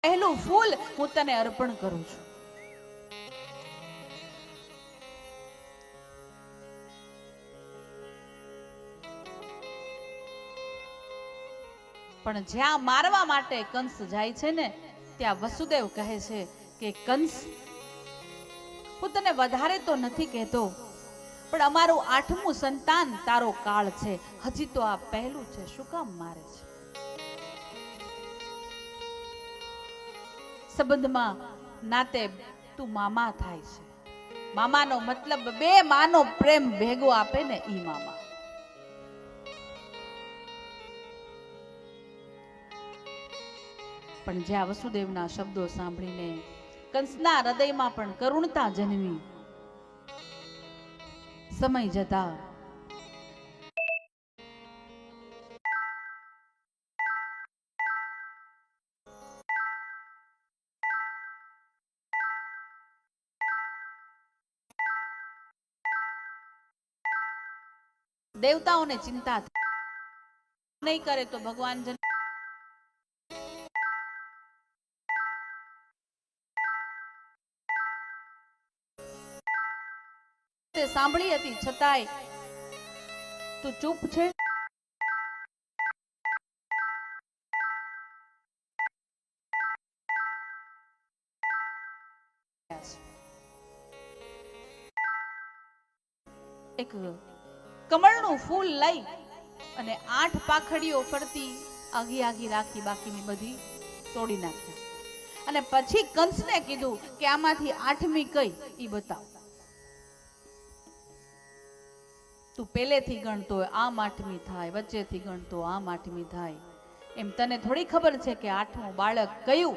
પહેલું ફૂલ હું તને અર્પણ કરું છું. પણ જ્યાં મારવા માટે કંસ જાય છે ને ત્યાં વસુદેવ કહે છે કે કંસ, હું તને વધારે તો નથી કહેતો, પણ અમારું 8મું સંતાન તારો કાળ છે, હજી તો આ પહેલું છે, શું કામ મારે છે? સંબંધમાં નાતે તું મામા થાય છે. મામાનો મતલબ બે માનો પ્રેમ ભેગો આપે ને ઈ મામા. પણ જ્યાં વસુદેવના શબ્દો સાંભળીને કંસના હૃદયમાં પણ કરુણતા જન્મી. સમય જતા દેવતાઓને ચિંતા નહીં કરે તો ભગવાન સાંભળી હતી છતાંય તું ચૂપ છે. એક કમળનું ફૂલ લઈ અને 8 પાખડીઓ ફરતી આગી આગી રાખી, બાકીની બધી તોડી નાખી. અને પછી કંસને કીધું કે આમાંથી 8મી કઈ ઈ બતાવ. તું પહેલેથી ગણતો આમ 8મી થાય, વચ્ચેથી ગણતો આમ 8મી થાય. એમ તને થોડી ખબર છે કે 8મું બાળક કયું?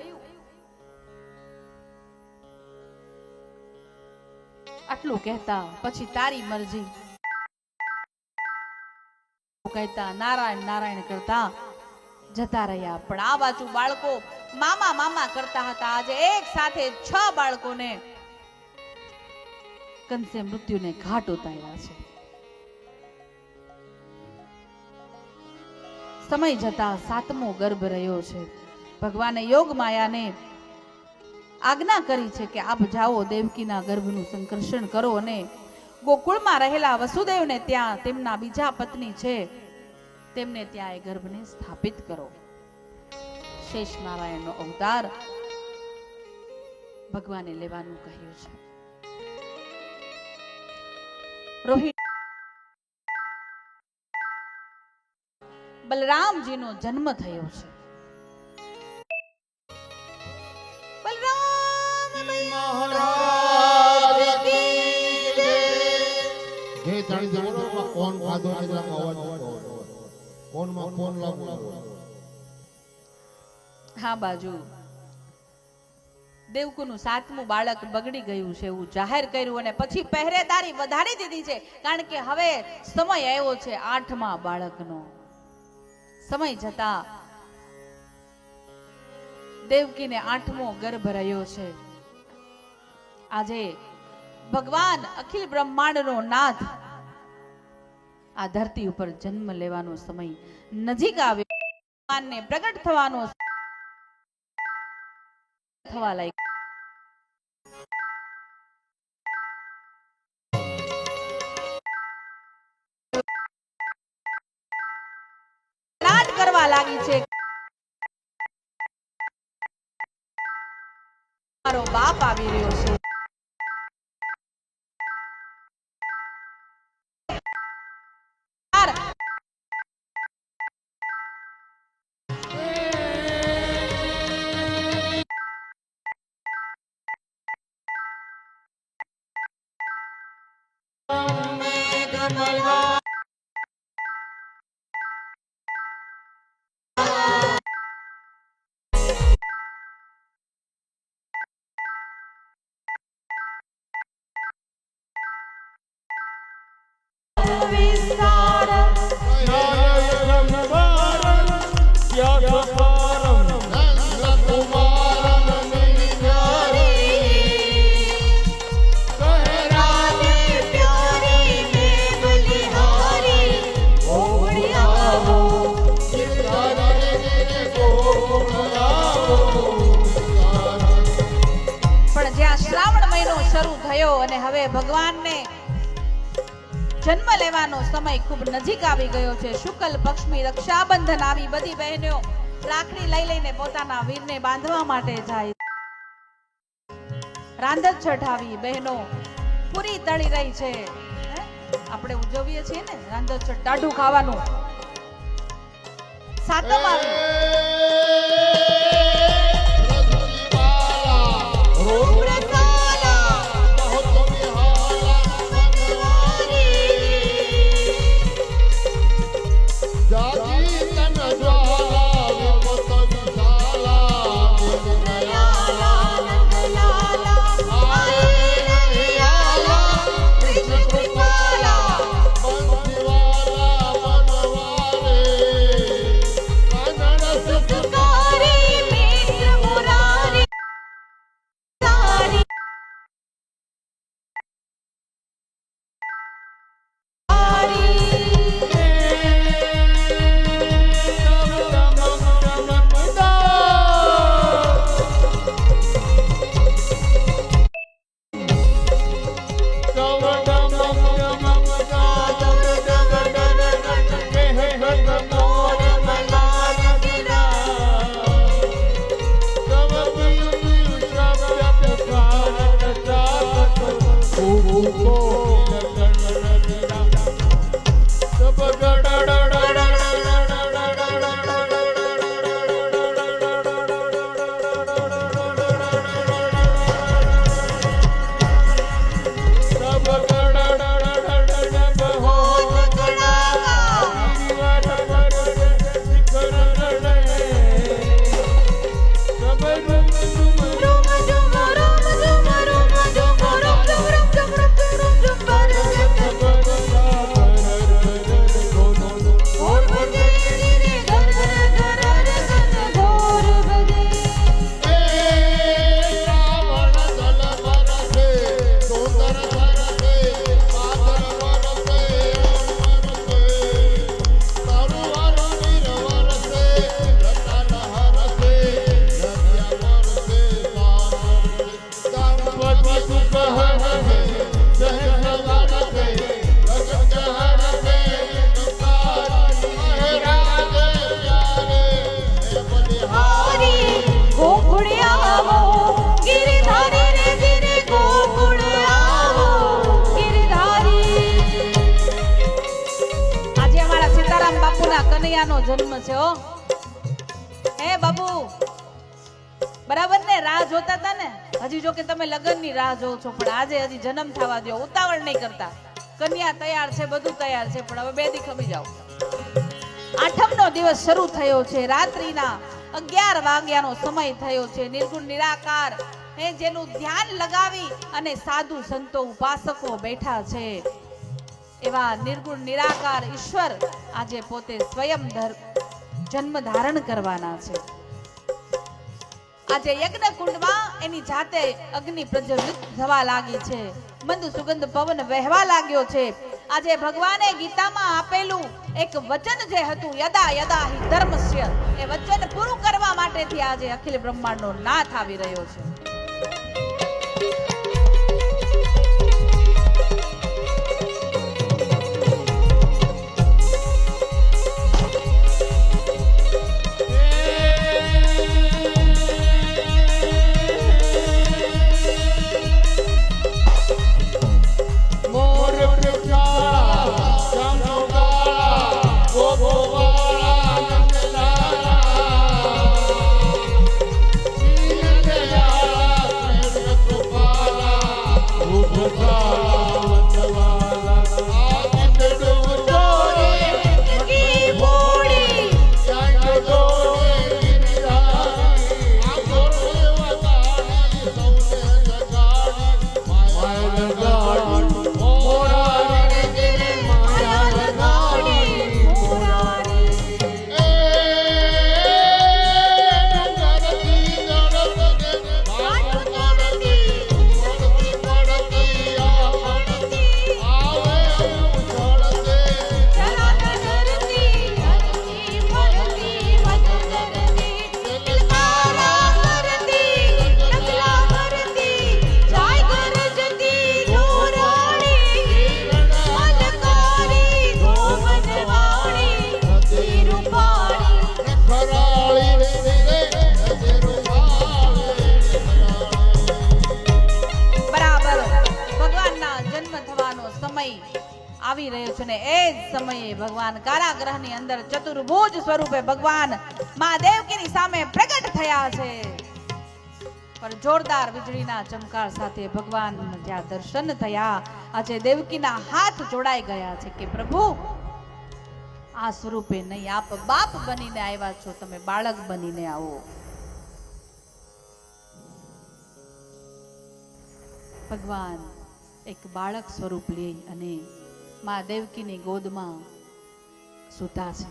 આટલું કહેતા પછી તારી મરજી કહેતા નારાયણ નારાયણ કરતા જતા રહ્યા. પણ આ બાજુ બાળકો મામા મામા કરતા હતા. આજે એક સાથે 6 બાળકોને કંસે મૃત્યુને ઘાટ ઉતાર્યા છે. સમય જતા 7મો ગર્ભ રહ્યો છે. ભગવાને યોગ માયાને આજ્ઞા કરી છે કે આપ જાઓ, દેવકીના ગર્ભનું સંકર્ષણ કરો અને ગોકુળમાં રહેલા વસુદેવને ત્યાં તેમના બીજા પત્ની છે તેમને ત્યાં એ ગર્ભને સ્થાપિત કરો. શેષ નારાયણનો અવતાર ભગવાને લેવાનું કહ્યું છે. રોહિણી બલરામજીનો જન્મ થયો છે. હા બાજુ દેવકુનું 7મું બાળક બગડી ગયું છે એવું જાહેર કર્યું અને પછી પહેરેદારી વધારી દીધી છે, કારણ કે હવે સમય આવ્યો છે 8મા બાળકનો. સમય જતા દેવકીને 8મો ગર્ભ રહ્યો છે. આજે ભગવાન અખિલ બ્રહ્માંડનો નાથ આ ધરતી ઉપર જન્મ લેવાનો સમય નજીક આવ્યો. ભગવાનને પ્રગટ થવાનો થવા લાગ્યો. નાદ કરવા લાગી છે. મારો બાપ આવી રહ્યો છે. कहरा दे प्यारी में बलिहारी શરૂ થયો અને હવે ભગવાનને જન્મ લેવાનો સમય ખૂબ નજીક આવી ગયો છે. શુક્લ પક્ષની રક્ષાબંધન આવી. બધી બહેનો રાખડી લઈ લઈને પોતાના વીરને બાંધવા માટે જાય. રાંધણ છઠાવી બહેનો પૂરી તળી રહી છે. આપણે ઉજવીએ છીએ ને રાંધણ છઠ, ટાઢું ખાવાનું. સાતમ આવી. કનૈયાનો જન્મ છે. હો હે બાબુ, બરાબર ને? રાહ જોતા હતા ને? હજી જો કે તમે લગ્નની રાહ જોવો છો, પણ આજે હજી જન્મ થવા દો. ઉતાવળ નહીં કરતા. કન્યા તૈયાર છે, બધું તૈયાર છે, પણ હવે બે દી ખમી જાઓ. આઠમનો દિવસ શરૂ થયો છે. રાત્રિના 11 વાગ્યાનો સમય થયો છે. નિર્ગુણ નિરાકાર જેનું ધ્યાન લગાવી અને સાધુ સંતો ઉપાસકો બેઠા છે, એવા નિર્ગુણ નિરાકાર ઈશ્વર આજે પોતે સ્વયં જન્મ ધારણ કરવાના છે. આજે યજ્ઞ કુંડમાં એની જાતે અગ્નિ પ્રજ્વલિત થવા લાગી છે. મંદ સુગંધ પવન વહેવા લાગ્યો છે. આજે ભગવાને ગીતામાં આપેલું એક વચન જે હતું, યદા યદા હિ ધર્મસ્ય, એ વચન પૂરું કરવા માટેથી આજે અખિલ બ્રહ્માંડનો નાથ આવી રહ્યો છે. સમયે ભગવાન કારાગૃહની અંદર ચતુર્ભુજ સ્વરૂપે ભગવાન મા દેવકીની સામે પ્રગટ થયા છે. પર જોરદાર વીજળીના ચમકાર સાથે ભગવાન જ્યાં દર્શન થયા, આજે દેવકીના હાથ જોડાઈ ગયા છે કે પ્રભુ આ સ્વરૂપે નહીં, આપ બાપ બનીને આવ્યા છો, તમે બાળક બનીને આવો. ભગવાન એક બાળક સ્વરૂપ લે અને મા દેવકીની ગોદમાં સૂતા છે.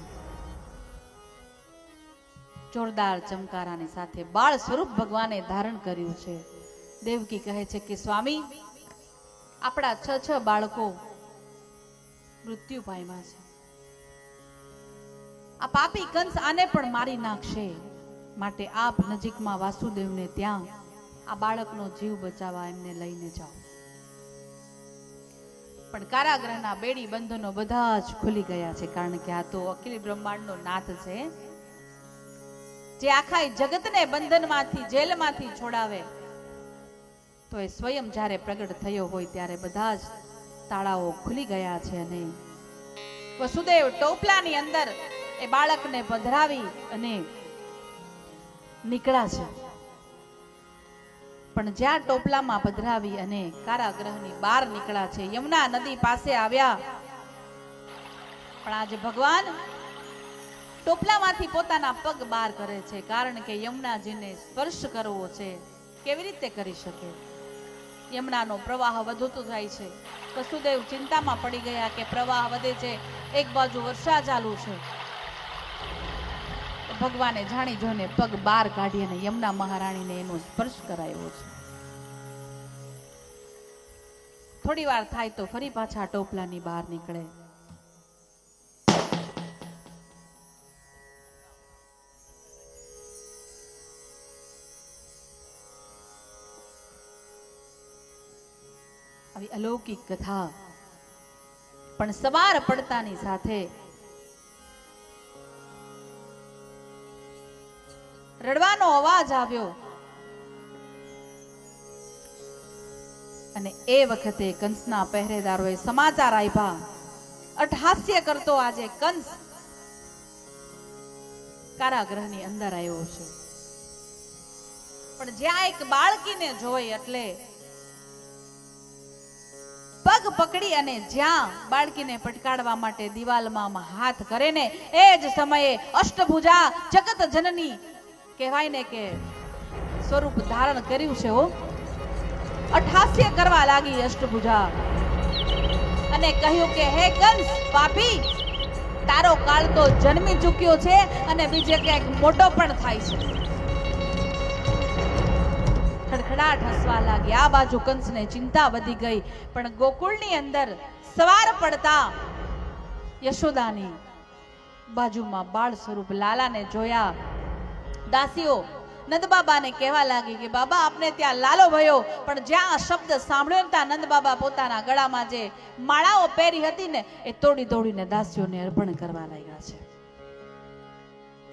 જોરદાર ચમકારાની સાથે બાળ સ્વરૂપ ભગવાને ધારણ કર્યું છે. દેવકી કહે છે કે સ્વામી, આપણા 6 બાળકો મૃત્યુ પામ્યા છે. આ પાપી કંસ આને પણ મારી નાખશે, માટે આપ નજીકમાં વાસુદેવને ત્યાં આ બાળકનો જીવ બચાવવા એમને લઈને જાઓ. પણ કારાગૃહના બેડી બંધનો બધા જ ખુલી ગયા છે, કારણ કે આ તો અખિલ બ્રહ્માંડનો નાથ છે, જે આખા જગતને બંધનમાંથી, જેલમાંથી છોડાવે. તો એ સ્વયં જ્યારે પ્રગટ થયો હોય ત્યારે બધા જ તાળાઓ ખુલી ગયા છે અને વસુદેવ ટોપલાની અંદર એ બાળકને પધરાવી અને નીકળ્યા છે. પણ જ્યાં ટોપલામાં પધરાવી અને કારાગૃહની બહાર નીકળ્યા છે, યમુના નદી પાસે આવ્યા, પણ આજે ભગવાન ટોપલામાંથી પોતાના પગ બહાર કરે છે, કારણ કે યમુનાજીને સ્પર્શ કરવો છે. કેવી રીતે કરી શકે? યમુનાનો પ્રવાહ વધતો જાય છે. વસુદેવ ચિંતામાં પડી ગયા કે પ્રવાહ વધે છે, એક બાજુ વર્ષા ચાલુ છે. ભગવાને જાણી જોઈને પગ બહાર કાઢી અને યમુના મહારાણીને એનો સ્પર્શ કરાયો છે. થોડી વાર થાય તો ફરી પાછા ટોપલાની બહાર નીકળે. આવી અલૌકિક કથા. પણ સવાર પડતાની સાથે રડવાનો અવાજ આવ્યો અને એ વખતે કંસના પહેરેદારોએ સમાચાર આપ્યા. અટ્ટહાસ્ય કરતો આજે કંસ કારાગૃહની અંદર આવ્યો છે. પણ જ્યાં એક બાળકીને જોઈ એટલે પગ પકડી અને જ્યાં બાળકીને પટકાડવા માટે દિવાલમાં હાથ કરે ને એ જ સમયે અષ્ટભુજા જગત જનની કહેવાય ને કે સ્વરૂપ ધારણ કર્યું છે. અટ્ટહાસ્ય કરવા લાગી અષ્ટભુજા અને કહ્યું કે હે કંસ પાપી, તારો કાળ તો જન્મી ચૂક્યો છે અને બીજે ક્યાંક મોટો પણ થાય છે. ખડખડાટ હસવા લાગી. આ બાજુ કંસને ચિંતા વધી ગઈ, પણ ગોકુળની અંદર સવાર પડતા યશોદાની બાજુમાં બાળ સ્વરૂપ લાલાને જોયા. દાસીઓ નંદબાબાને કહેવા લાગી કે બાબા આપને ત્યાં લાલો ભયો. પણ જ્યાં આ શબ્દ સાંભળ્યો ત્યાં નંદબાબા પોતાના ગળામાં જે માળાઓ પહેરી હતી ને એ તોડી તોડીને દાસીઓને અર્પણ કરવા લાગ્યા છે.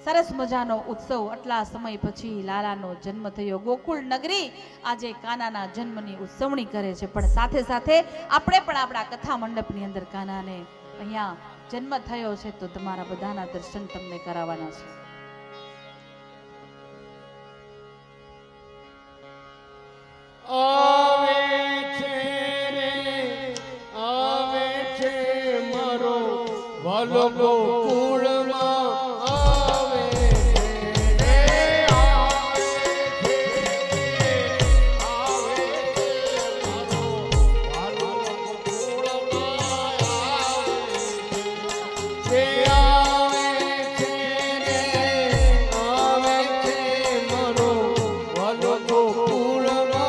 સરસ મજાનો ઉત્સવ. આટલા સમય પછી લાલાનો જન્મ થયો. ગોકુળ નગરી આજે કાનાના જન્મની ઉજવણી કરે છે, પણ સાથે સાથે આપણે પણ આપણા કથા મંડપની અંદર કાનાને અહીંયા જન્મ થયો છે તો તમારા બધાના દર્શન તમને કરાવવાના છે. આવે છે રે આવે છે મારો વાલો ગોકુળમાં આવે છે રે આવે છે આવે છે મારો વાલો ગોકુળમાં આવે છે આવે છે રે આવે છે મારો વાલો ગોકુળમાં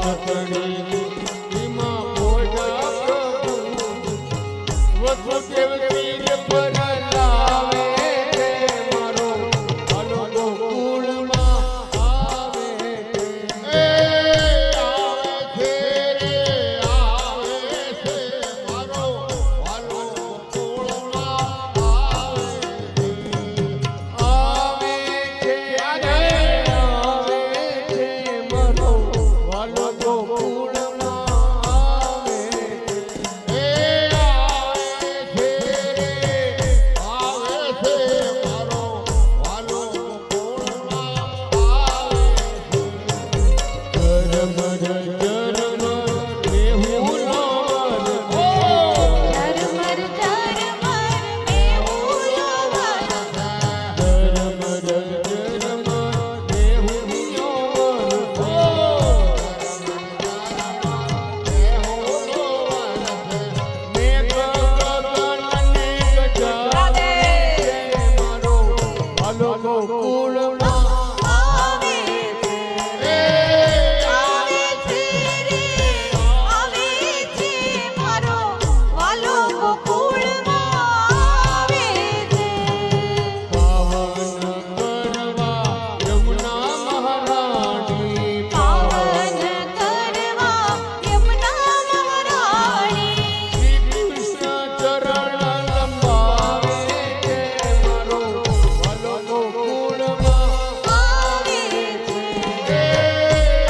વાસણી એમાં મોઢા પ્રભુ વસુદેવ વીર પર લાવે છે મારો વાલો ગોકુળમાં આવે છે. આવે છે રે આવે છે મારો વાલો ગોકુળમાં આવે છે. આવે છે મારો વાલો ગોકુળમાં આવે છે. આવે છે રે આવે છે મારો વાલો ગોકુળમાં આવે છે. ધર્મ ધર્મ દેહું લાવર ઝરમર ઝરમર મેહુલો વરસે. ધર્મ ધર્મ દેહું લાવર મેઘ ગગનને ગજાવે છે મારો વાલો ગોકુળમાં આવે છે. આવે છે રે આવે છે મારો વાલો ગોકુળમાં આવે છે. પાવન કરવા યમુના મહારાણી પાવન કરવા યમુના મહારાણી. શ્રી કૃષ્ણ ચરણ લંબાવે છે મારો વાલો ગોકુળમાં આવે છે.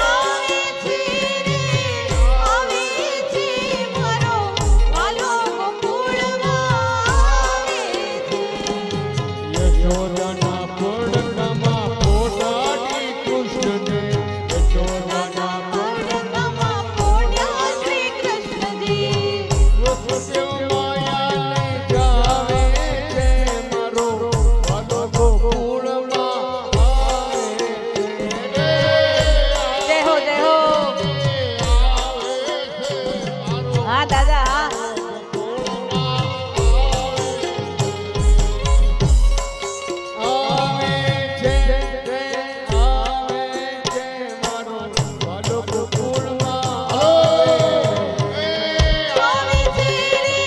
આવે છે રે આવે છે મારો વાલો ગોકુળમાં આવે છે. યશોદાના પડકામાં પોટાડી કૃષ્ણને યશોદાના પડકામાં પોઢ્યા શ્રી કૃષ્ણજી. વસુદેવ માયાને જાવે છે મારો વાલો ગોકુળમાં આવે છે. જય હો જય હો. હા દાદા હા. આવે છે રે આવે છે મારો વાલો ગોકુળમાં આવે આવે છે રે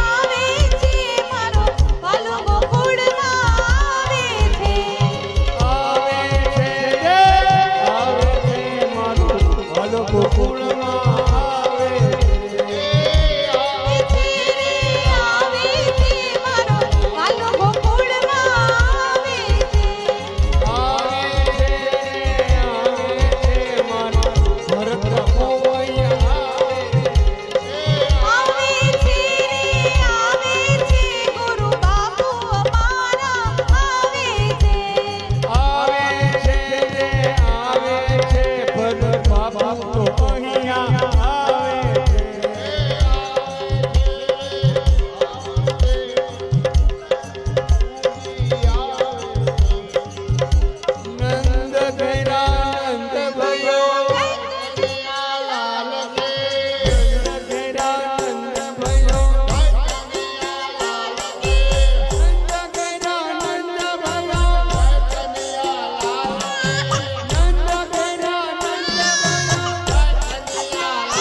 આવે છે મારો વાલો ગોકુળમાં આવે છે. આવે છે રે આવે છે મારો વાલો ગોકુળમાં આવે આવે છે રે આવે છે મારો વાલો ગોકુળમાં આવે છે. આવે છે આવે છે મારો ભરત પોવૈયા આવે છે રે આવે છે ગુરુ બાપુ અમારા આવે છે. આવે છે રે આવે છે ભરત બાબા તો અહીંયા આવે છે. નંદ ઘેરા નંદ ભયો નંદ ઘેરા નંદ ભયો નંદ ઘેરા નંદ ભયો નંદ ઘેરા નંદ ભયો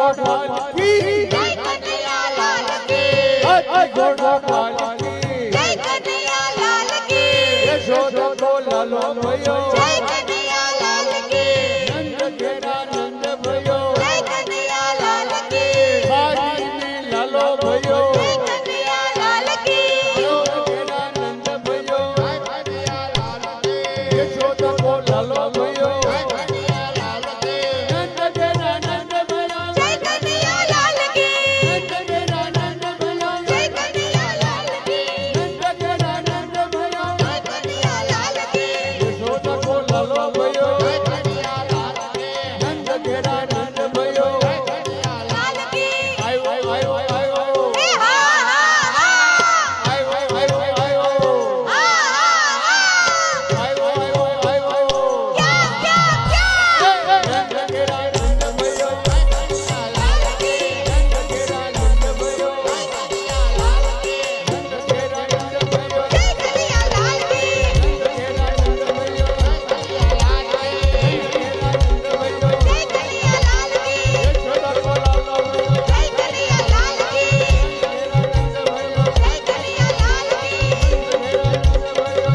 ગોપાલ કી જય કનૈયાલાલ કી હાથી ઘોડો પાલકી જય કનૈયાલાલ કી યશોદા કો લાલો ભયો જય કનૈયાલાલ કી નંદ ઘેરા નંદ ભયો જય કનૈયાલાલ કી હારી ને લાલો ભયો જય કનૈયાલાલ કી ઘેરા નંદ ભયો યશોદા કો લાલો ભયો નંદ ઘેરા નંદ ભયો જય કનૈયાલાલ કી નંદ ઘેરા નંદ ભયો જય કનૈયાલાલ કી નંદ ઘેરા નંદ ભયો જય કનૈયાલાલ કી યશોદા કો લાલો ભયો નંદ ઘેરા નંદ ભયો લાલ કી આયો આયો આયો હે હા હા હા આયો આયો આયો હા આયો આયો આયો ક્યાં ક્યાં ક્યાં નંદ ઘેરા નંદ ભયો લાલ કી નંદ ઘેરા નંદ ભયો નંદ ઘેરા નંદ ભયો જય કનૈયાલાલ કી નંદ ઘેરા નંદ ભયો જય કનૈયાલાલ કી યશોદા કો લાલો ભયો જય કનૈયાલાલ કી ઘેરા નંદ ભયો જય કનૈયાલાલ કી ઘેરા નંદ ભયો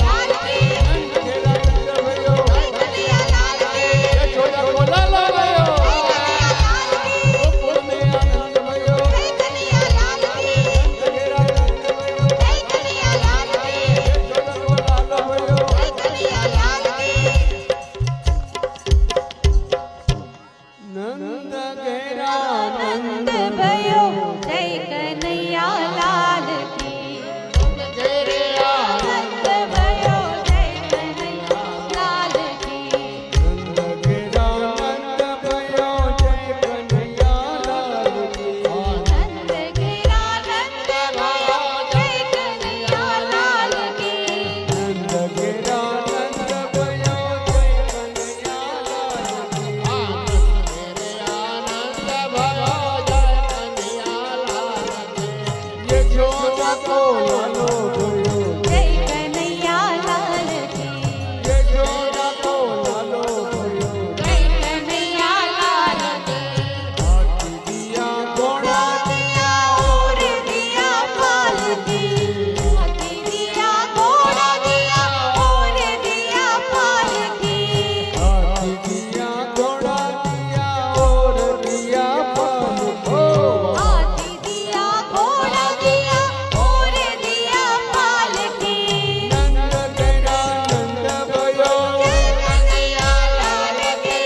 લાલ કી નંદ ઘેરા નંદ ભયો જય કનૈયાલાલ કી યશોદા કો લાલો ભયો કનૈયાલાલ કી ગોકુળ મે આનંદ ભયો જય કનૈયાલાલ કી નંદ ઘેરા નંદ ભયો જય કનૈયાલાલ કી યશોદા કો લાલો ભયો જય કનૈયાલાલ કી નંદ ઘેરા નંદ भयो जय कन्हैयालाल की नंद भयो जय कन्हैयालाल की નંદ ઘેરા નંદ ભયો જય કનૈયાલાલ કી नंद घेरा नंद भयो जय कन्हैयालाल की નંદ ઘેરા નંદ ભયો જય કનૈયાલાલ યશોદા કો લાલો ભયો जय कन्हैयालाल की યશોદા કો લાલો ભયો जय कन्हैयालाल की હાથી દિયા ઘોડા दिया और दिया पाल की हाथी दिया घोड़ा दिया और दिया पाल की हाथी दिया घोड़ा दिया और दिया पाल को हाथी दिया घोड़ा दिया और दिया पाल की नंद घेरा नंद भयो जय कन्हैयालाल की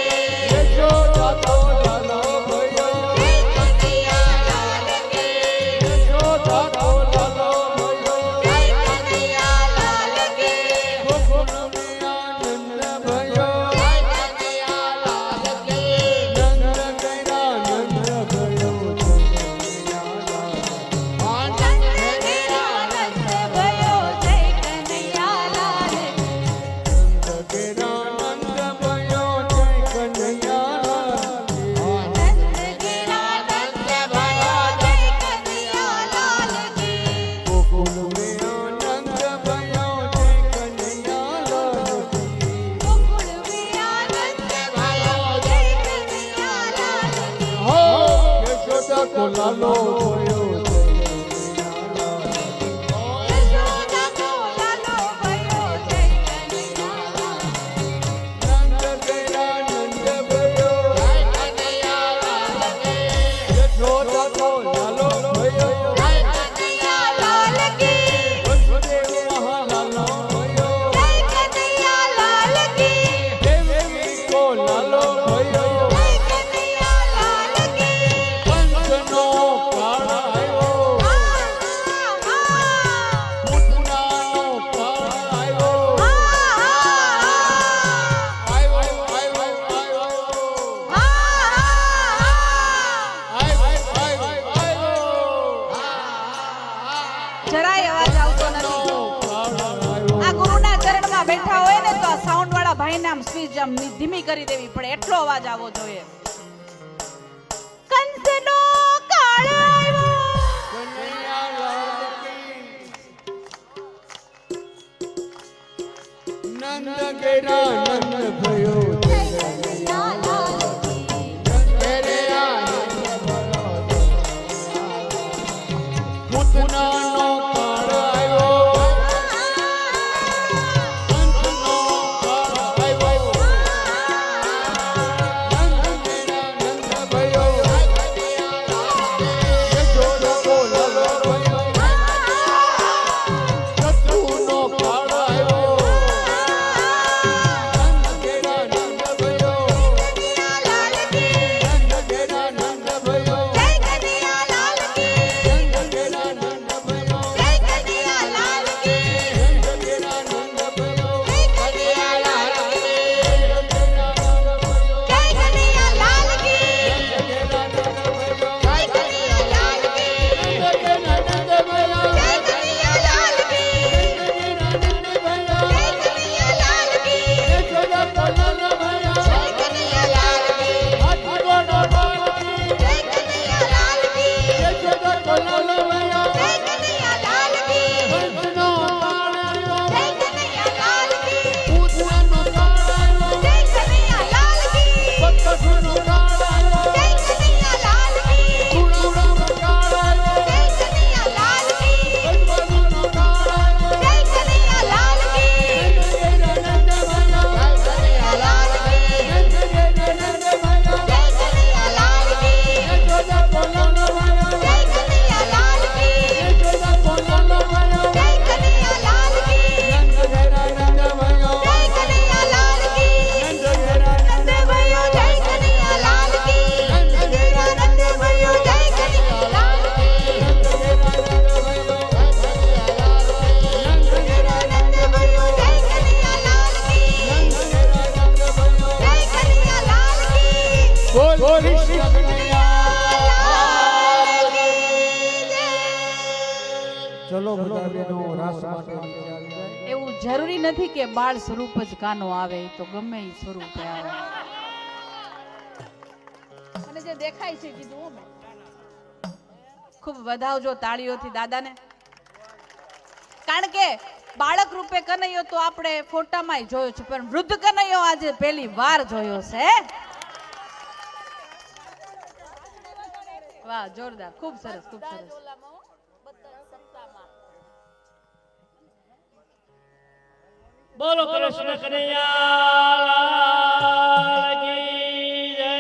यशोदा को लालो भयो जय कन्हैयालाल की यशोदा को लालो भयो जय कन्हैयालाल की गोकुल में आनंद भयो जय कन्हैयालाल की नंद घेरा नंद भयो नंद घेरा नंद भयो जय कन्हैयालाल नंद घेरा नंद भयो जय कन्हैयालाल नंद घेरा नंद भयो जय कन्हैयालाल की गोकुल में आनंद भयो जय कन्हैयालाल गोकुल में आनंद भयो जय कन्हैयालाल की हो यशोदा को लालो भयो यशोदा को लालो भयो जय कन्हैयालाल नंद घेरा नंद भयो जय कन्हैयालाल की यशोदा को लालो भयो जय कन्हैयालाल की वसुदेव वहाँ लालो भयो जय कन्हैयालाल की देवकी को लालो भयो जय कन्हैयालाल की कंसनो काळ आयो પૂતનાનો કાળ આયો આયો આયો આયો આયો જરાય અવાજ આવતો નથી આ ગુરુના ચરણમાં બેઠા હોય ને તો આ સાઉન્ડ વાળા ભાઈને આમ સ્પીચ આમ ધીમી કરી દેવી પડે, એટલો અવાજ આવવો જોઈએ. કંસનો કાળ આવ્યો, નંદ ઘેરા નંદ ભયો જય કનૈયાલાલ કી ઘેરા જરૂરી નથી કે બાળ સ્વરૂપ જ કાનો આવે, તો ગમે એ સ્વરૂપે આવે. મને જે દેખાય છે કીધું હો મેં. ખૂબ વધાવજો તાળીઓથી દાદાને, કારણ કે બાળક રૂપે કનૈયો તો આપણે ફોટામાં જોયો છે, પણ વૃદ્ધ કનૈયો આજે પહેલી વાર જોયો છે. વાહ, જોરદાર, ખૂબ સરસ, ખૂબ સરસ. બોલો કૃષ્ણ કનૈયા કી જય.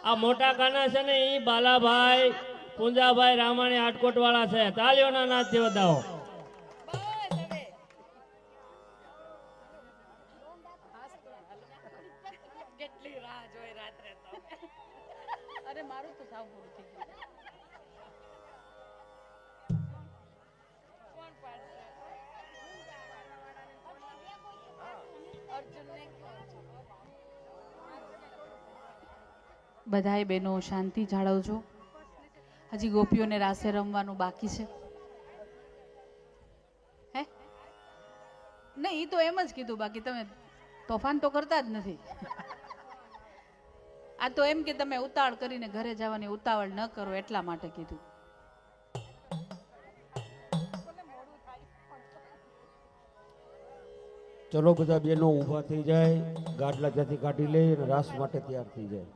આ મોટા કાના છે ને ઈ બાલાભાઈ પુંજાભાઈ રામાણી આટકોટ વાળા છે. તાળીઓના નાદથી વધાવો. અરે મારું તો સાવ પૂરું થઈ ગયું. બધાય બહેનો શાંતિ જાળવજો. હજી ગોપીઓને રાસે રમવાનું બાકી છે. હે નહીં, ઈ તો એમ જ કીધું, બાકી તમે તોફાન તો કરતા જ નથી. આ તો એમ કે તમે ઉતાવળ કરીને ઘરે જવાની ઉતાવળ ન કરો એટલા માટે કીધું. ચલો બધા બેનો ઊભા થઈ જાય, ગાડલા ત્યાંથી કાઢી લે અને રાસ માટે તૈયાર થઈ જાય.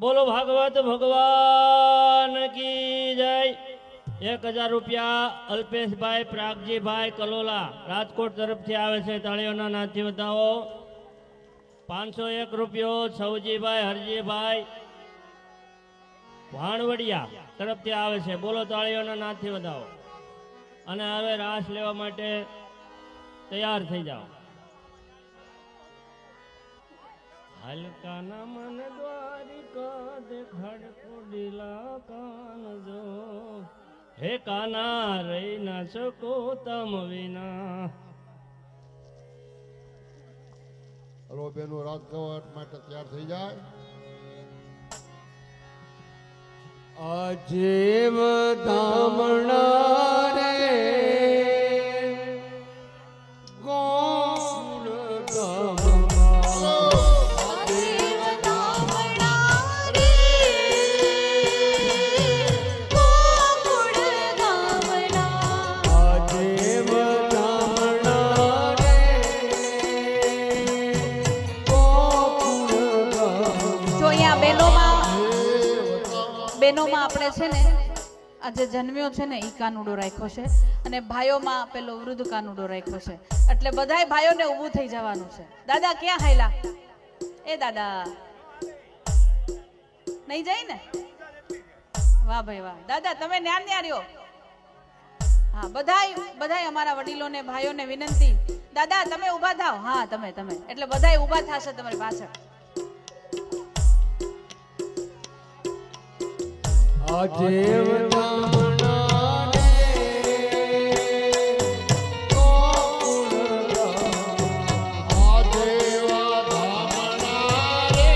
બોલો ભાગવત ભગવાન કી જય. 1000 રૂપિયા અલ્પેશભાઈ પ્રાગજીભાઈ કલોલા રાજકોટ તરફથી આવે છે. તાળીઓના નાદથી વધાવો. 501 રૂપિયો સૌજીભાઈ હરજીભાઈ ભાણવડિયા તરફથી આવે છે. બોલો તાળીઓના નાદથી વધાવો. અને હવે રાસ લેવા માટે તૈયાર થઈ જાઓ. હલકાના મન દ્વારિકા દેખાડ કોડીલા કાન જો. હે કાના રહી ના શકો તમ વિના. હલો બેનો રાજકવટ માટે તૈયાર થઈ જાય. અજીવ ધામણા રે ગોળ ગામમાં દેવ ધામણા રે ગોકુળ ગામડા. અજીવ ધામણા રે ગોકુળ ગામમાં. જો અહીંયા બહેનોમાં આપણે છે ને આ જે જન્મ્યો છે ને ઈ કાનુડો રાખ્યો છે, અને ભાઈઓમાં પેલો વૃદ્ધ કાનુડો રાખ્યો છે. એટલે બધાય ભાઈઓને ઊભું થઈ જવાનું છે. દાદા ક્યાં હાયલા? એ દાદા નહીં જાય ને? વાહ ભાઈ વાહ. દાદા તમે ન્યા ન્યા રહ્યો. હા, બધાય અમારા વડીલોને ભાઈઓને વિનંતી, દાદા તમે ઊભા થાવ. હા, તમે એટલે બધાય ઊભા થશે તમારી પાછળ. અજીવ ધામણા રે ગોકુળ ગામમાં. આ દેવા ધામણા રે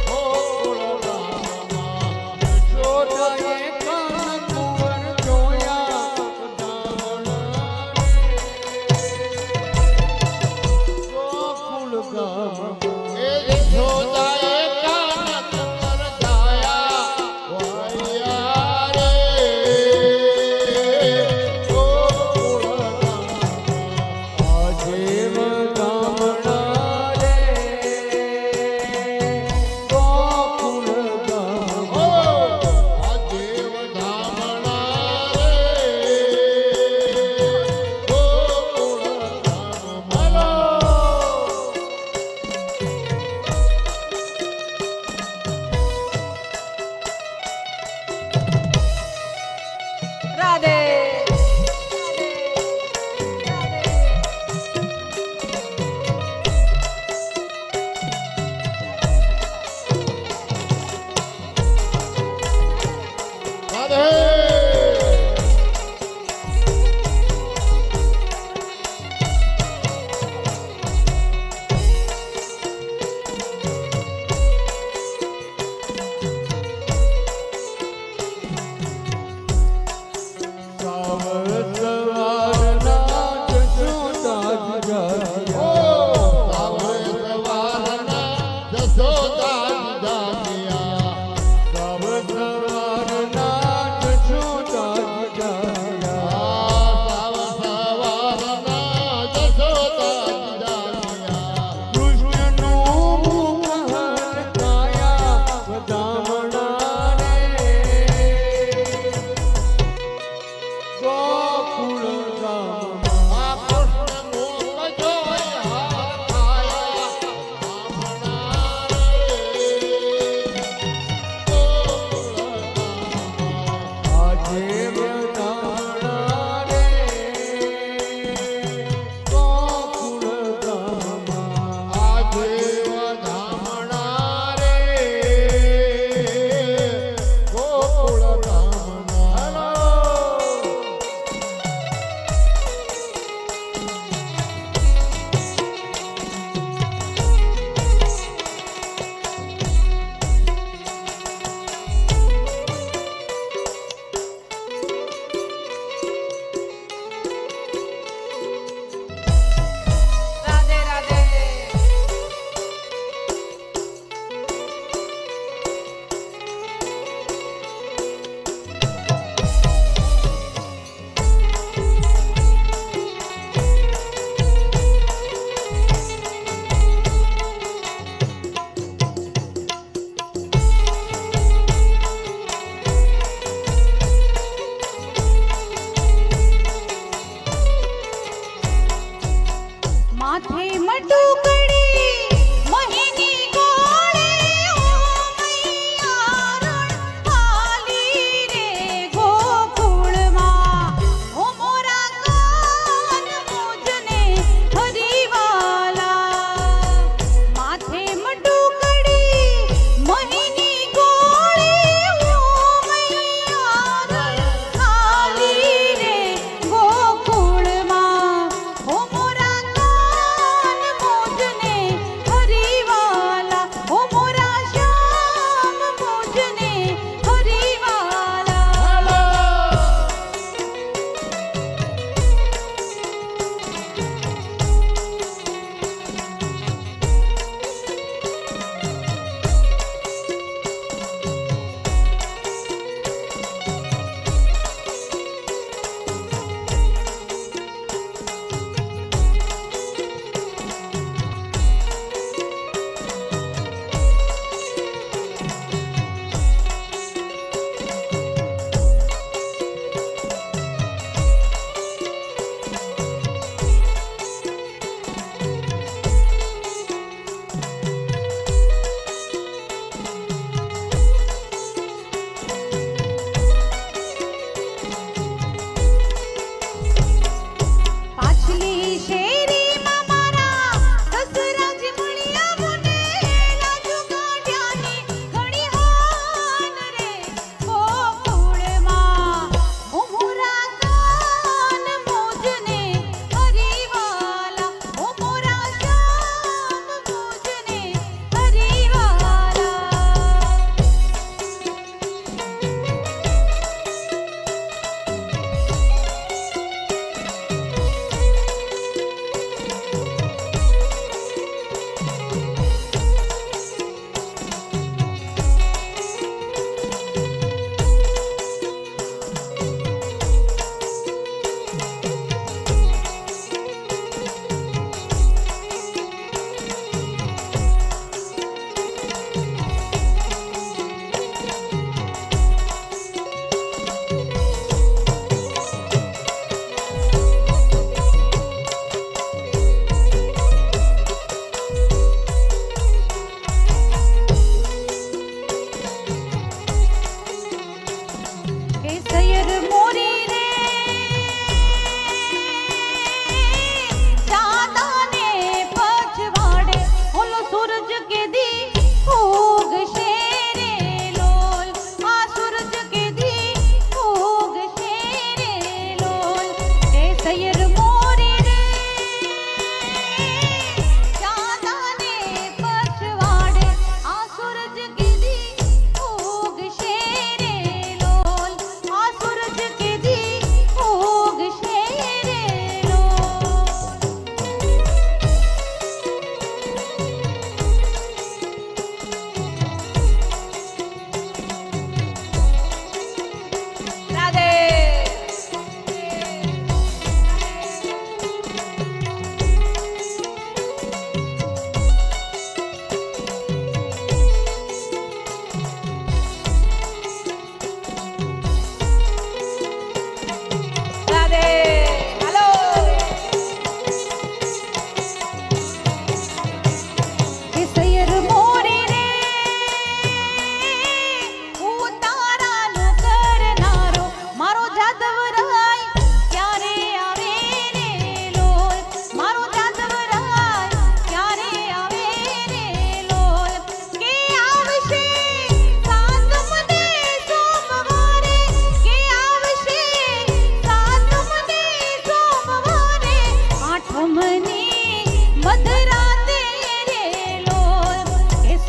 ગોકુળ ગામમાં. યશોદાએ કાન કુંવર જોયા ધામણા રે ગોકુળ ગામમાં. એ યશોદાએ કાન કુંવર જાયા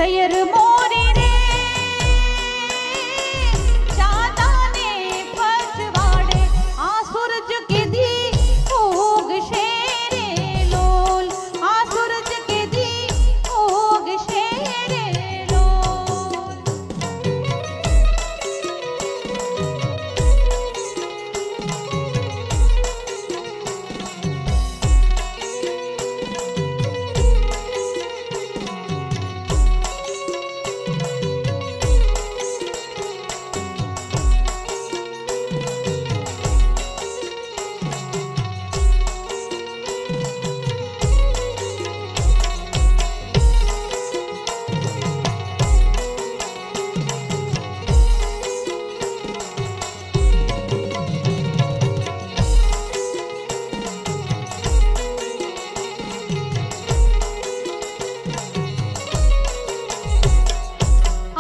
સૈયર મોરી રે ચાંદાને પછવાડે આ સૂરજ કેદી ઉગશે રે લોલ આ સૂરજ કેદી ઉગશે રે લોલ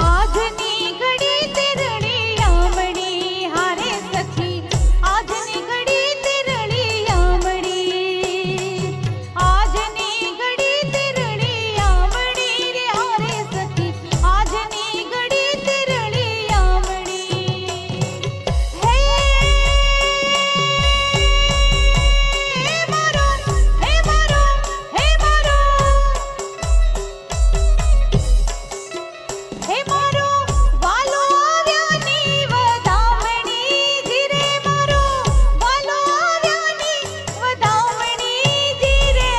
આજની ઘડી તેરળી આમણી હારે સખી આજની ઘડી તેરળી આમણી આજની ઘડી તેરળી આમણી રે હારે સખી આજની ઘડી તેરળી આમણી હે મારો હે મારો હે મારો હે મારો વાલો આવ્યાની વધામણી જીરે મારો વાલો આવ્યાની વધામણી જીરે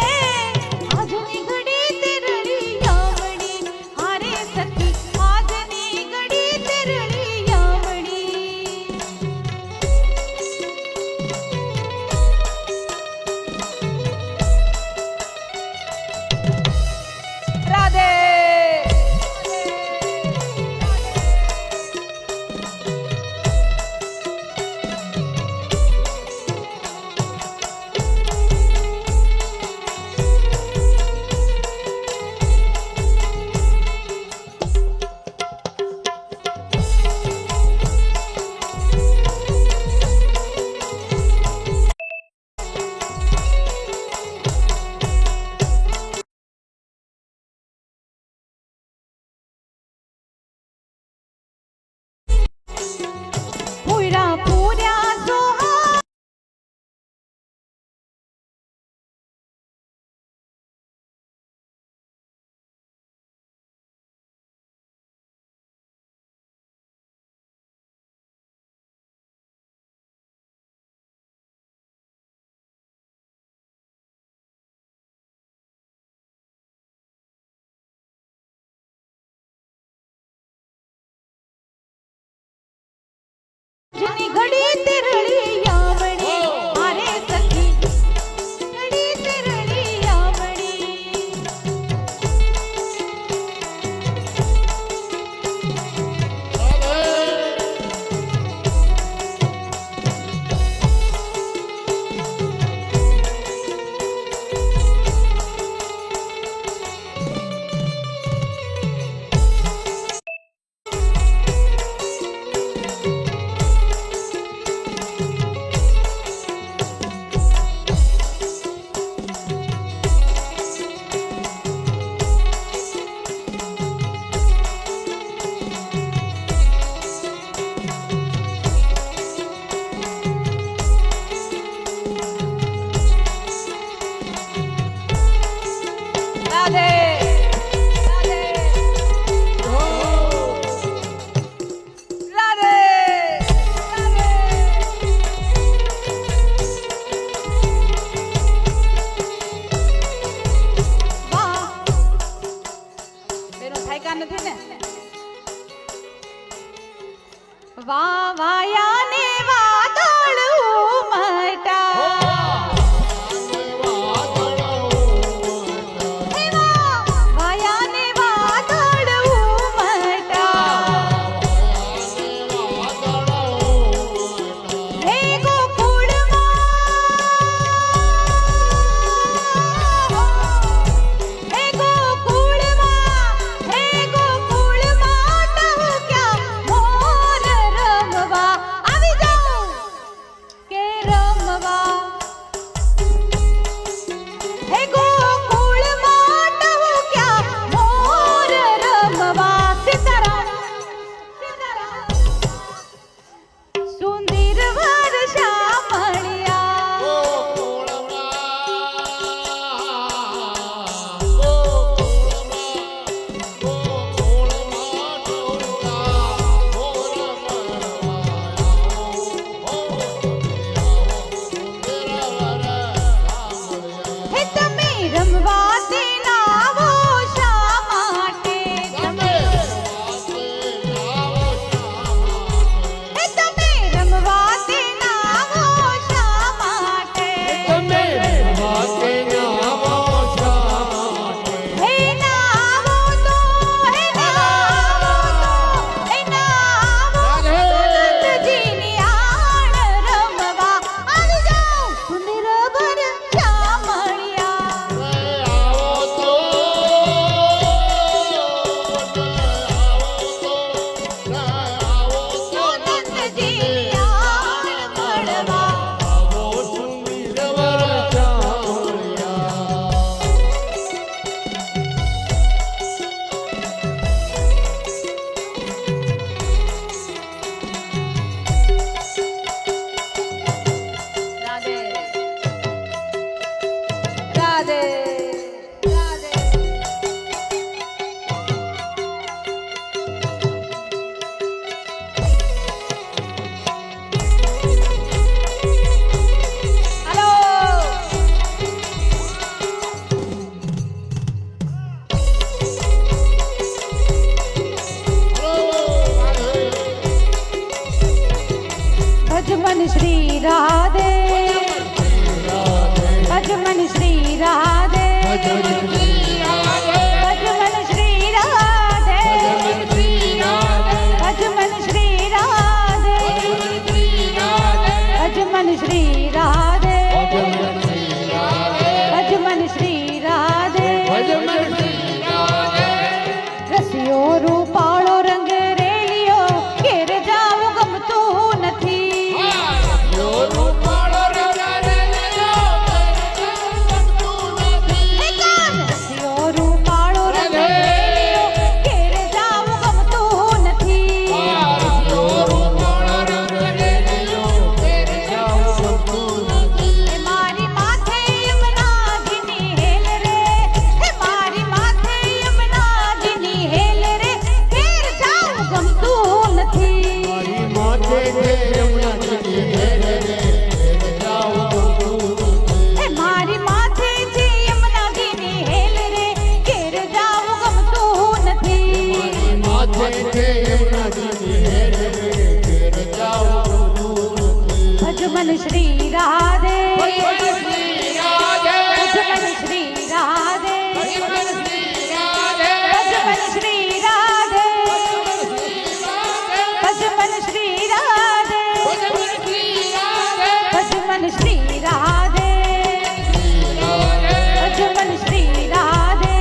આજની ઘડી તેરળી આમણી હારે સખી આજની ઘડી તેરળી આમણી રાધે પૂરા પૂર્યા સોહા આજની ઘડી તેરળી આમણી હારે સખી ઘડી તેરળી આમણી રાધે રાધે વાહ બેનો થાયકા નથી ને વાહ વાયાને વાદળ ઉમટા વાયાને વાદળ ઉમટા હે ગોકુળમાં હે ગોકુળમાં ટહુક્યા મોર રમવા શ્રી રાધે ભજમન શ્રી રાધે ભજમન શ્રી રાધે ભજમન શ્રી રાધે ભજમન શ્રી રાધે ભજમન શ્રી રાધે રસિયો રૂપાળો રંગ રેલિયો ઘેર જાવું ગમતું નથી રસિયો રૂપાળો રંગ રેલિયો ઘેર જાવું ગમતું નથી એ મારી માથે યમુનાજીની હેલ રે એ મારી માથે યમુનાજીની હેલ રે ઘેર જાવું ગમતું નથી એ મારી માથે છે યમુનાજીની હેલ રે ઘેર જાવું ગમતું નથી ભજમન શ્રી રાધે ભજમન શ્રી રાધે ભજમન શ્રી રાધે ભજમન શ્રી રાધે ભજમન શ્રી રાધે ભજમન શ્રી રાધે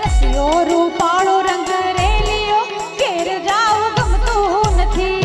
રસિયો રૂપાળો રંગ રેલિયો ઘેર જાવું ગમતું નથી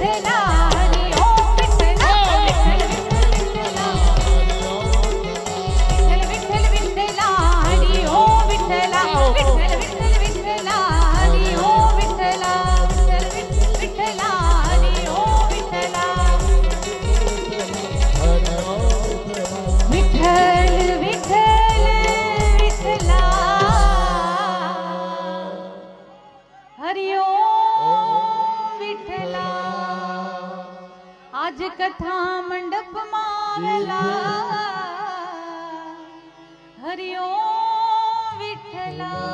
વિઠ્ઠલા હરિ ઓમ વિઠ્ઠલા વિઠ્ઠલ વિઠ્ઠલ વિઠ્ઠલા હરિ ઓમ વિઠ્ઠલા વિઠ્ઠલ વિઠ્ઠલા હરિ ઓમ વિઠ્ઠલા વિઠ્ઠલ વિઠ્ઠલા હરિ ઓમ વિઠ્ઠલા વિઠ્ઠલ વિઠ્ઠલ વિઠ્ઠલા હરિ ઓમ વિઠ્ઠલા આજ કથા મંડપમાં વેલા હરિ ઓમ વિઠ્ઠલા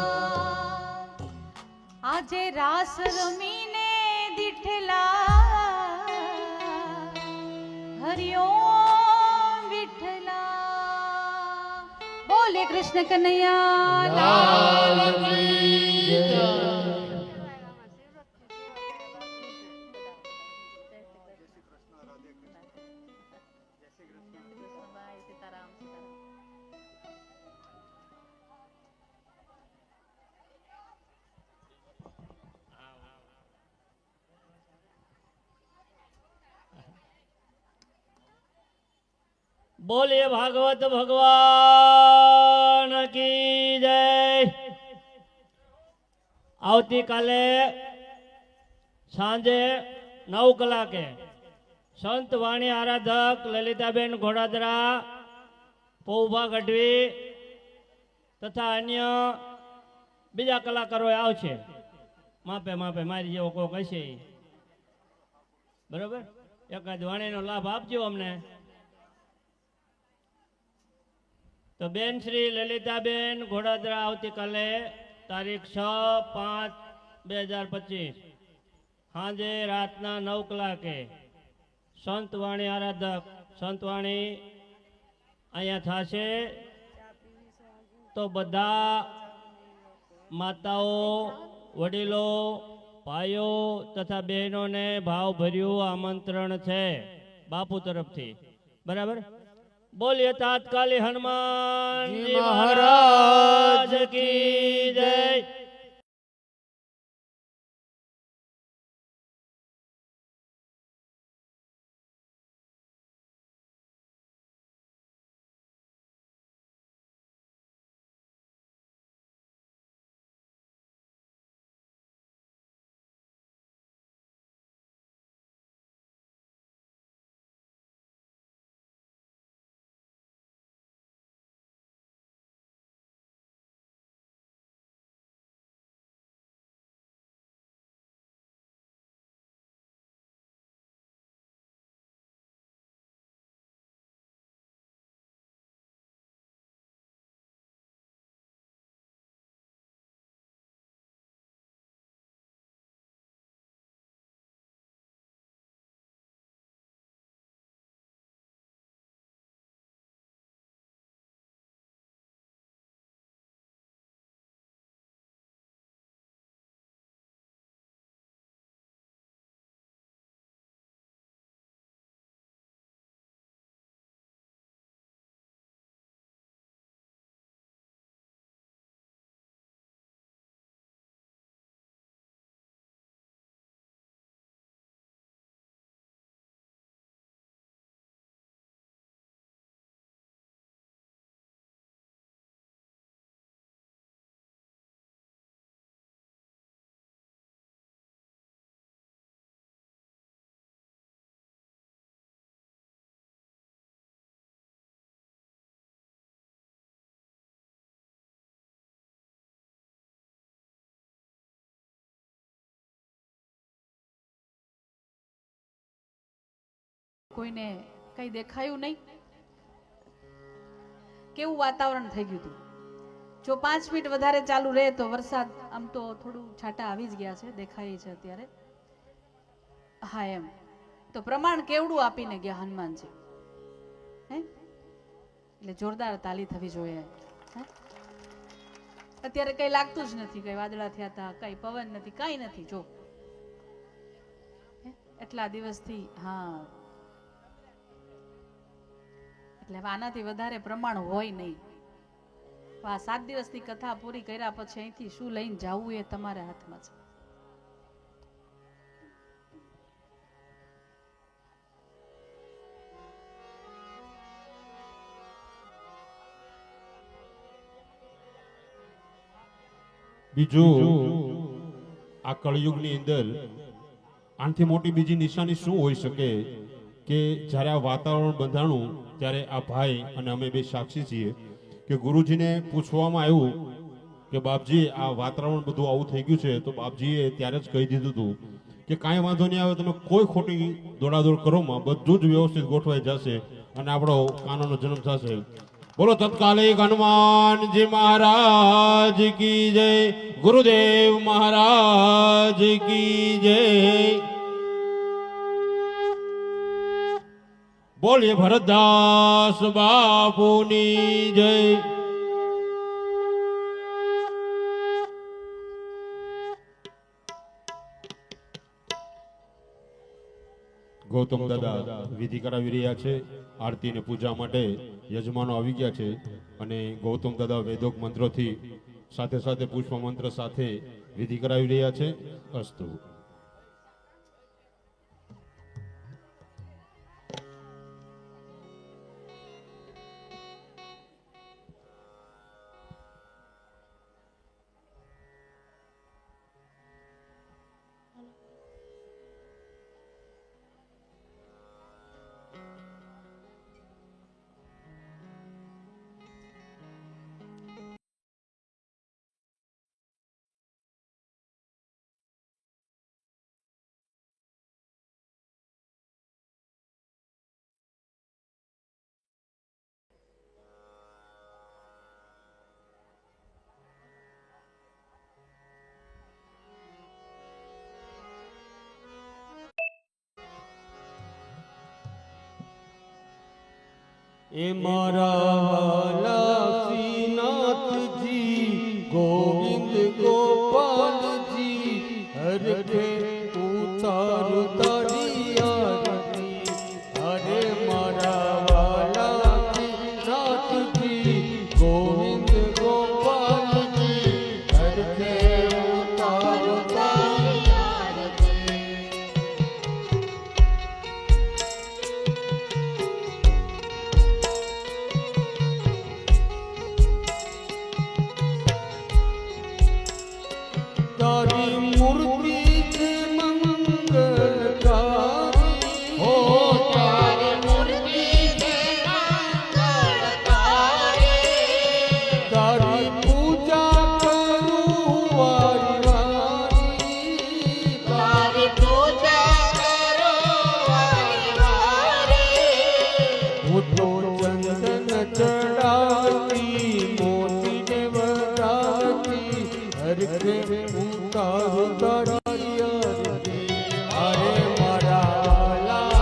આજે રાસ રમીને દીઠલા હરિ ઓમ વિઠ્ઠલા બોલે કૃષ્ણ કનૈયા લાલ બોલીએ ભાગવત ભગવાન કી જય. આવતીકાલે સાંજે 9 કલાકે સંત વાણી આરાધક લલિતાબેન ઘોડાદરા, પૌભા ગઢવી તથા અન્ય બીજા કલાકારો આવશે. માપે મારી જેવો કોક હશે ઈ. બરોબર, એકાદ વાણીનો લાભ આપજો અમને. તો બેન શ્રી લલિતાબેન ઘોડાદરા આવતીકાલે તારીખ 6/5/2025 સાંજે રાતના 9 કલાકે સંત વાણી આરાધક સંત વાણી અહીંયા થશે. તો બધા માતાઓ, વડીલો, ભાઈઓ તથા બહેનોને ભાવભર્યું આમંત્રણ છે બાપુ તરફથી. બરાબર. બોલીએ તાત્કાલિક હનુમાનજી મહારાજ કી જય. કોઈને કઈ દેખાયું નહીં. કેવું વાતાવરણ થઈ ગયું હતું. જો 5 મિનિટ વધારે ચાલુ રહે તો વરસાદ, આમ તો થોડું છાંટા આવી જ ગયા છે, દેખાય છે અત્યારે. હા એમ તો પ્રમાણ કેવડું આપીને ગયા હનુમાનજી. હે એટલે જોરદાર તાલી થવી જોઈએ. અત્યારે કઈ લાગતું જ નથી, કઈ વાદળા થયા હતા, કઈ પવન નથી, કઈ નથી. જો એટલા દિવસથી. હા એટલે આનાથી વધારે પ્રમાણ હોય નહીં. આ 7 દિવસની કથા પૂરી કર્યા પછી અહીંથી શું લઈને જવું એ તમારા હાથમાં છે. બીજું આ કળયુગની અંદર આનાથી મોટી બીજી નિશાની શું હોઈ શકે કે જ્યારે આ વાતાવરણ બંધાણું ત્યારે આ ભાઈ અને અમે બે સાક્ષી છીએ કે ગુરુજીને પૂછવામાં આવ્યું કે બાપજી આ વાતાવરણ બધું આવું થઈ ગયું છે, તો બાપજીએ ત્યારે જ કહી દીધું હતું કે કાંઈ વાંધો નહીં આવે, તમે કોઈ ખોટી દોડાદોડ કરોમાં બધું જ વ્યવસ્થિત ગોઠવાઈ જશે અને આપણો કાનોનો જન્મ થશે. બોલો તત્કાલિક હનુમાનજી મહારાજ કી જય, ગુરુદેવ મહારાજ કી જય. બોલીએ ભરતદાસ બાપુની જય. ગૌતમ દાદા વિધિ કરાવી રહ્યા છે. આરતી અને પૂજા માટે યજમાનો આવી ગયા છે અને ગૌતમ દાદા વેદોક મંત્રોથી સાથે સાથે પુષ્પ મંત્ર સાથે વિધિ કરાવી રહ્યા છે. અસ્તુ. એ મારા વાલા શ્રીનાથજી ગોવિંદ ગોપાલજી હરખે ઉતારો તારી આરતી. અરે મારા વાલા શ્રીનાથજી ગોવિંદ ગોપાલજી હરખે ઉતારો તારી આરતી. તારી મૂર્તિ છે મંગલકારી, હો તારી મૂર્તિ છે મંગલકારી. તારી પૂજા કરું વારી વારી, તારી પૂજા કરું વારી વારી. હું તો ચંદન ચડાવતી મોતી ને વરાતી હરખે ઉતારો તારી આરતી. અરે મારા વાલા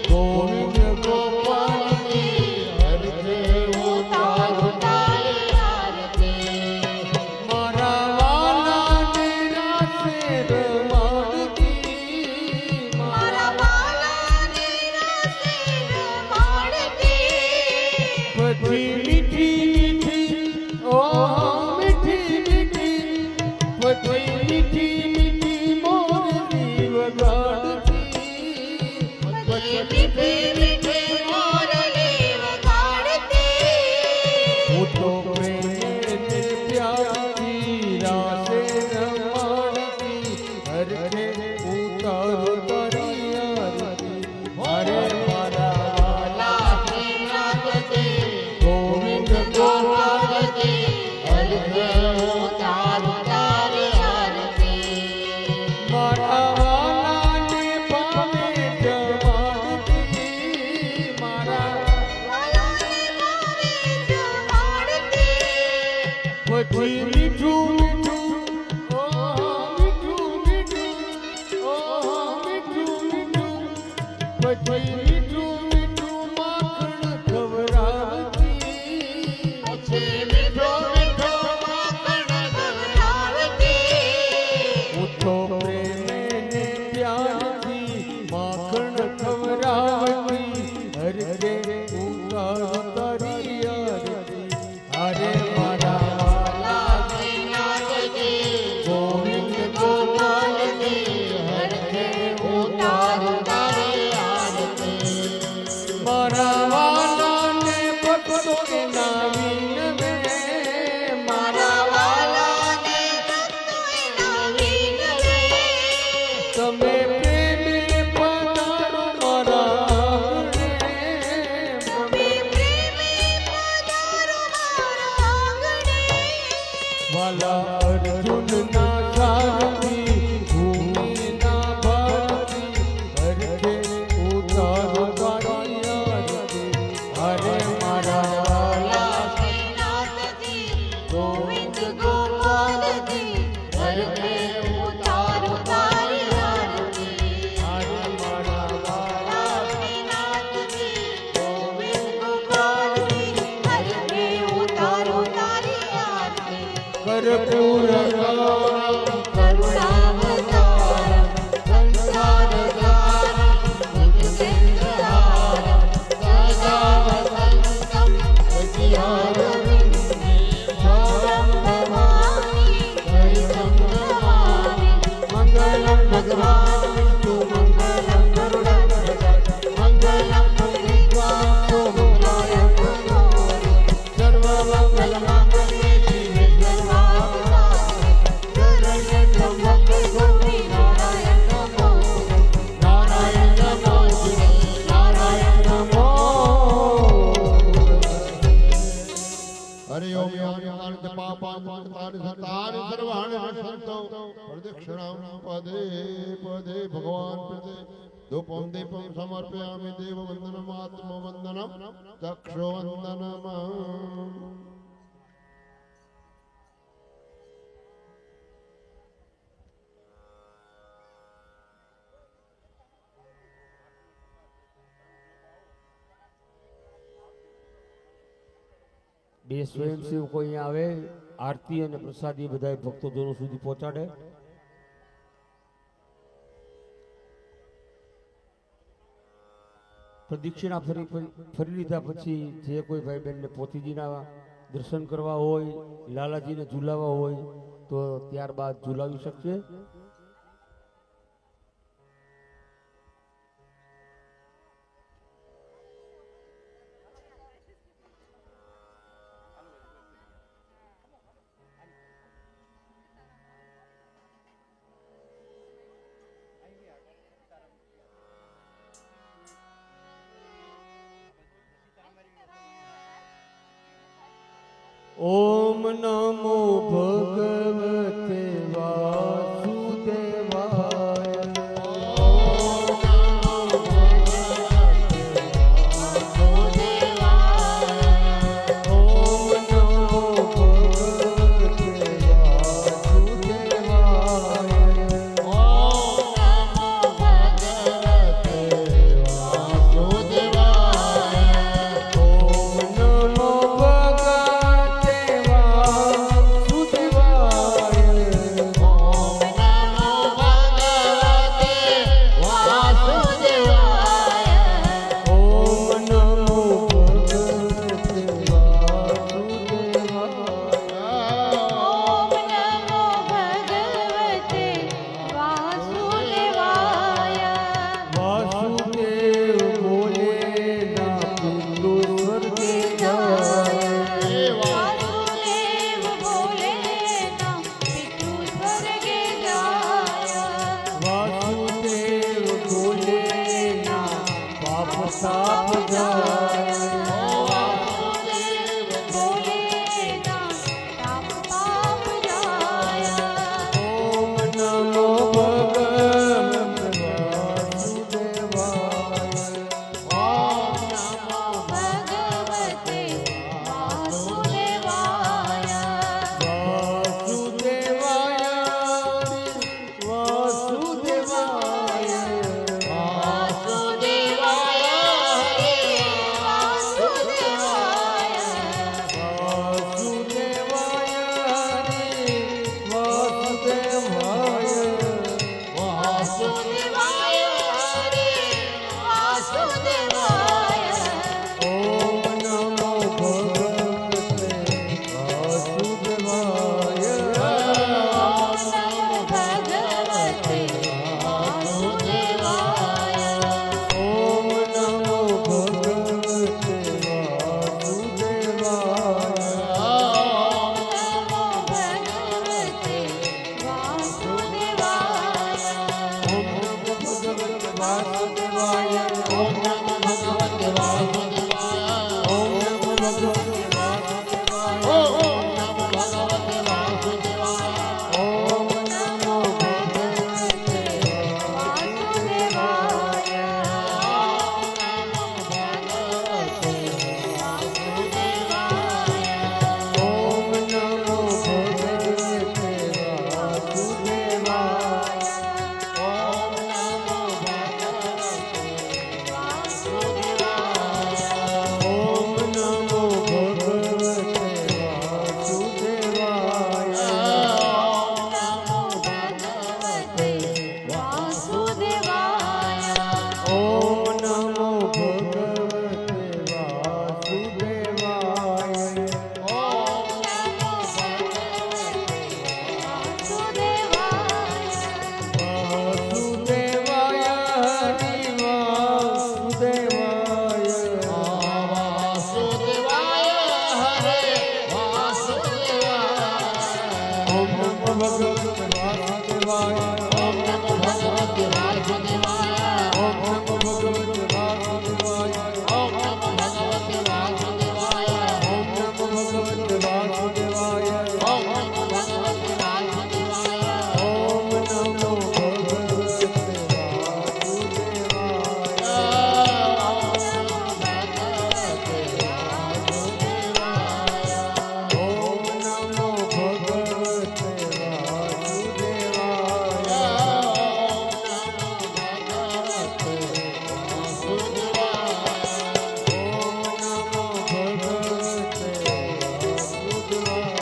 ગોવિંદ ગોપાલજી હરખે ઉતારો તારી આરતી. મારા વાલાને રાસે રમાડતી, મારા વાલાને રાસે રમાડતી. પછી મીઠી મીઠી ઓહ મીઠી મીઠી, પછી મીઠી મીઠી મોરલી વગાડતી, પછી મીઠી મીઠી મોરલી વગાડતી. હું તો પ્રેમ ને પ્યારથી રાસે રમાડતી હરખે ઉતારો તારી આરતી. અરે મારા વાલા શ્રીનાથજી ગોવિંદ ગોપાલજી હરખે ઉતારો તારી આરતી. મારા વાલાને પામે જમાડતી, મારા વાલાને પામે જમાડતી. પછી મીઠું મીઠું ઓહ મીઠું મીઠું ઓહ મીઠું મીઠું, પછી મીઠું મીઠું માખણ ખવડાવતી, પછી મીઠું મીઠું માખણ ખવડાવતી. હું તો પ્રેમ ને પ્યારથી માખણ ખવડાવતી હરખે ઉતારો તારી આરતી. અરે મારા વાલા શ્રીનાથજી ગોવિંદ ગોપાલજી હરખે ઉતારો તારી આરતી. તમે પ્રેમી પધારો મારા આંગણે. વાલા અર્જુનના સારથી ભૂમિના ભારતી હરખે ઉતારો તારી આરતી. હરે મારા વાલા ગોવિંદ ગોપાલજી હરખે ઉતારો તારી આરતી. હરે મારા વાલા ગોવિંદ ગોપાલજી હરખે ઉતારો તારી આરતી. કર્પૂર કરુણાવતારમ સંસારસારમ ભુજગેન્દ્રહારમ સદા વસંતમ હૃદયારવિંદે ભવં ભવાની સહિतं નમામિ. મંગલમ ભગવાન વિષ્ણુ મંગલમ ગરુડધ્વજ મંગલમ પુંડરીકાક્ષો મંગલાય તનોહરિ સર્વમંગલ માંગલ્યે શિવે સર્વાર્થસાધિકે શરણ્યે ત્ર્યંબકે ગૌરી નારાયણ નમોસ્તુતે નારાયણ નમોસ્તુતે નારાયણ નમોસ્તુતે. હરિ ઓમ તાनि च पापानि तानि सतानि सर्वाणि नश्यन्तु प्रदक्षिणां पदे पदे भगवान् प्रदे धूपं दीपं समर्पयामि देववन्दनमात्मवन्दनं चक्षुवन्दनम्. બે સ્વયંસેવકો અહીંયા આવે, આરતી અને પ્રસાદી બધા ભક્તજનો સુધી પહોંચાડે. પ્રદક્ષિણા ફરી લીધા પછી જે કોઈ ભાઈ બહેનને પોતીજીના દર્શન કરવા હોય, લાલાજીને ઝુલાવવા હોય તો ત્યારબાદ ઝુલાવી શકશે. ઓમ નમો ભગવતે વાસુદેવાય. ઓમ નમો ભગવતે વાસુદેવાય. ઓમ નમો ભગવતે વાસુદેવાય. વાસુદેવાય ઓમ નમો ભગવતે વાસુદેવાય ઓમ નમો ભગવતે વાસુદેવાય ઓમ નમો ભગવતે વાસુદેવાય ઓમ નમો ભગવતે ઓમ નમો ભગવતે વાસુદેવાય ઓમ નમો ઓમ નમો ભગવતે વાસુદેવાય ઓમ નમો ભગવતે વાસુદેવાય વાસુદેવાય હરિ વાસુદેવાય વાસુદેવાય હરે વાસુદેવાય ઓમ નમો ભગવતે વાસુદેવાય ઓમ નમો ભગવતે વાસુદેવાય ઓમ નમો ભગવતે વાસુદેવાય ઓમ નમો ભગવતે વાસુદેવાય ઓમ નમો ભગવતે વાસુદેવાય ઓમ નમો ભગવતે વાસુદેવાય ઓમ નમો ભગવતે વાસુદેવાય ઓમ નમો ભગવતે વાસુદેવાય ઓમ નમો ભગવતે વાસુદેવાય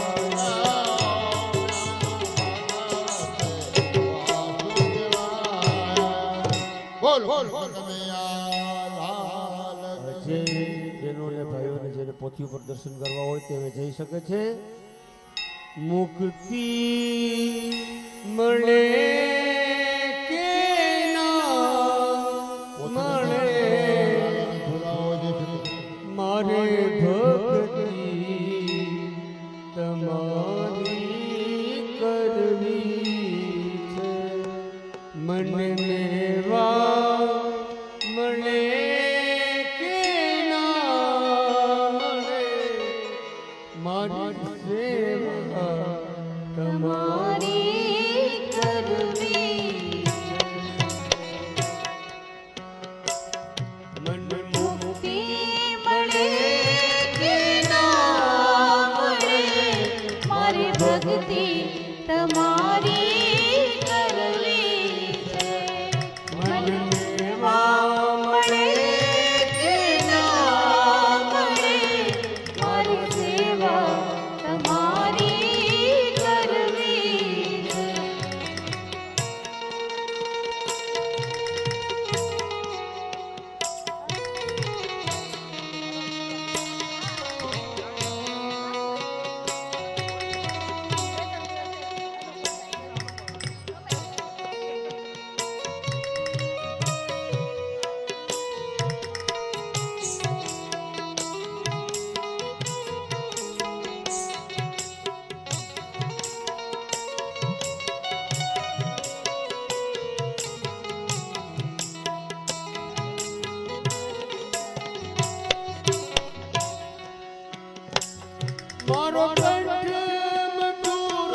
બોલ બોલ તમે લાલ જે બહેનોને ભાઈઓને જેને પોથી ઉપર દર્શન કરવા હોય તે જઈ શકે છે મુક્તિ મળે કે ના મળે મારે ભક્તિ તમારી કરવી છે મને મેવા મળે કે ના મળે મારી સેવા તમારી કરવી મને મુક્તિ મળે કે ના મળે મારી ભક્તિ તમારી કરવી છે મને મેવા મળે કે ના મળે મારી સેવા તમારી કરવી છે મારો કંઠ મધુર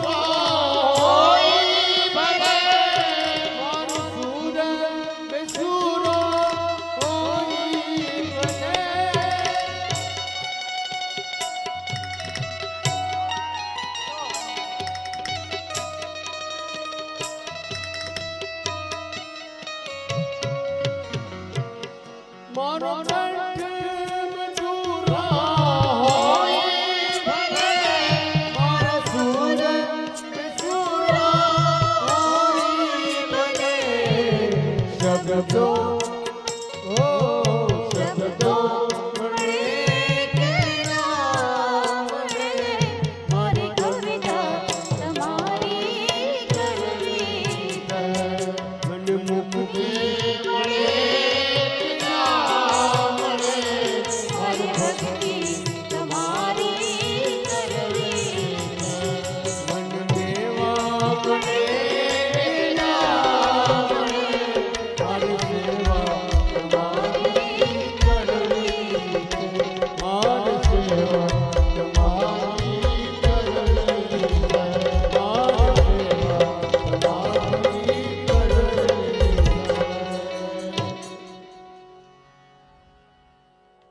મારો સુર બેસુર હોય ભલે મારો કંઠ મધુર મારો સુર બેસુર હોય ભલે શબ્દો શબ્દો મળે કે ના મળે મારી કવિતા તમારી કરવી છે મને મુક્તિ મળે કે ના મળે મારી ભક્તિ તમારી કરવી છે મન મેવા મળે ના મળે મારી સેવા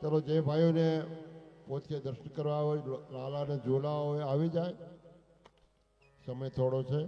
ચલો જે ભાઈઓને પોતે દર્શન કરવા હોય લાલાને ઝોલા હોય આવી જાય સમય થોડો છે